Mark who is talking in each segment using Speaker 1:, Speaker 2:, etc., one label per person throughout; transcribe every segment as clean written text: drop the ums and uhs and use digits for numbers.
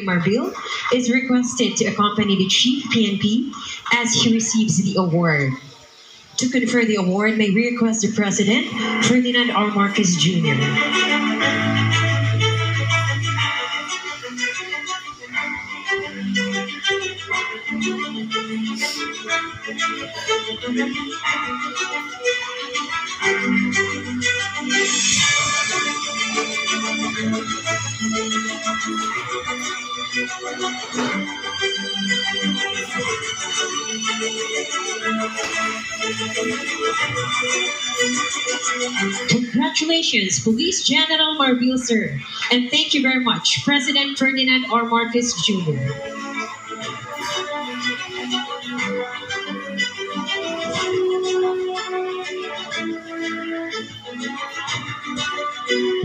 Speaker 1: Marbil is requested to accompany the Chief PNP as he receives the award. To confer the award, may we request the President, Ferdinand R. Marcos Jr. Congratulations, Police General Marbil, sir. And thank you very much, President Ferdinand R. Marcos Jr.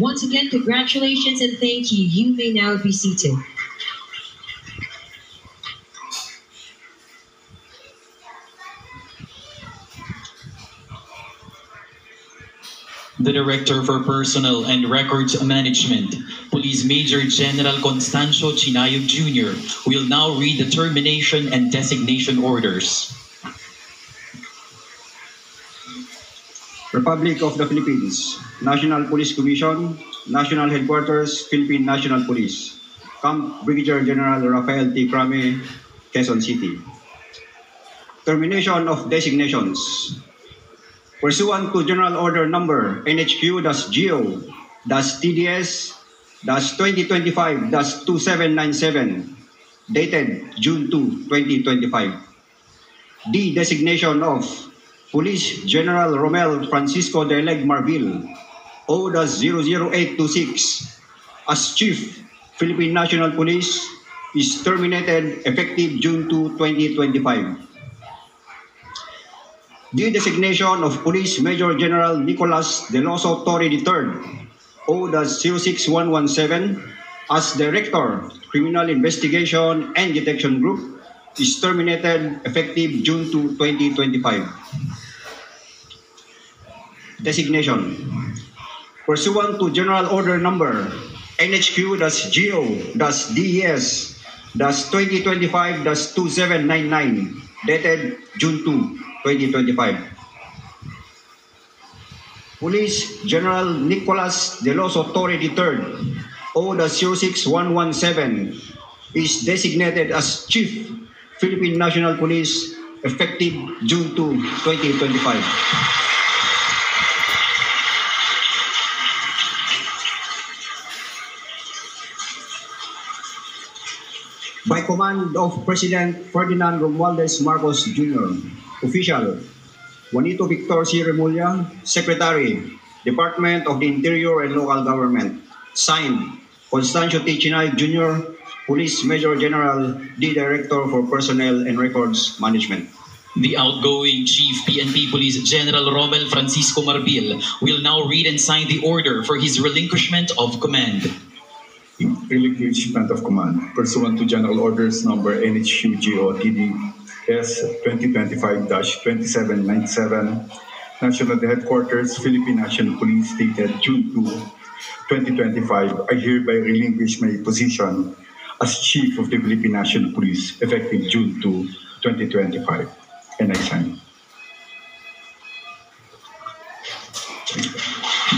Speaker 1: Once again, congratulations and thank you. You may now be seated.
Speaker 2: The Director for Personnel and Records Management, Police Major General Constancio Chinayog Jr., will now read the termination and designation orders.
Speaker 3: Republic of the Philippines, National Police Commission, National Headquarters, Philippine National Police, Camp Brigadier General Rafael T. Crame, Quezon City. Termination of designations. Pursuant to General Order Number NHQ-GO-TDS-2025-2797, dated June 2, 2025. D. Designation of Police General Romel Francisco de Leg Marbil, O-00826, as Chief, Philippine National Police, is terminated effective June 2, 2025. The designation of Police Major General Nicolas Deloso Torre III, O-06117, as Director, Criminal Investigation and Detection Group, is terminated effective June 2, 2025. Designation. Pursuant to General Order Number NHQ-GO-DES-2025-2799, dated June 2, 2025. Police General Nicolas Deloso Torre III, O-06117, is designated as Chief, Philippine National Police, effective June 2, 2025. By command of President Ferdinand Romualdez Marcos Jr., Official, Juanito Victor C. Remulla, Secretary, Department of the Interior and Local Government. Signed, Constancio T. Chinayog Jr., Police Major General, D. Director for Personnel and Records Management.
Speaker 2: The outgoing Chief PNP Police General Romel Francisco Marbil will now read and sign the order for his relinquishment of command.
Speaker 4: Relinquishment of command pursuant to General Orders Number NHQ-GO-TDS 2025-2797, National Headquarters, Philippine National Police, dated June 2, 2025, I hereby relinquish my position as Chief of the Philippine National Police effective June 2, 2025, and I sign.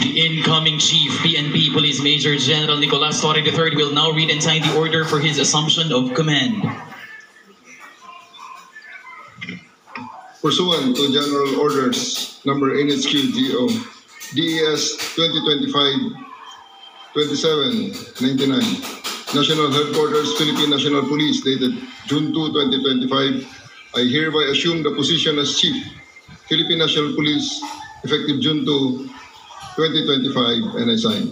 Speaker 2: The incoming Chief PNP Police Major General Nicolas Torre III will now read and sign the order for his assumption of command.
Speaker 5: Pursuant to General Orders Number NHQ-GO, DES 2025-2799, National Headquarters, Philippine National Police, dated June 2, 2025, I hereby assume the position as Chief, Philippine National Police, effective June 2, 2025, and I sign.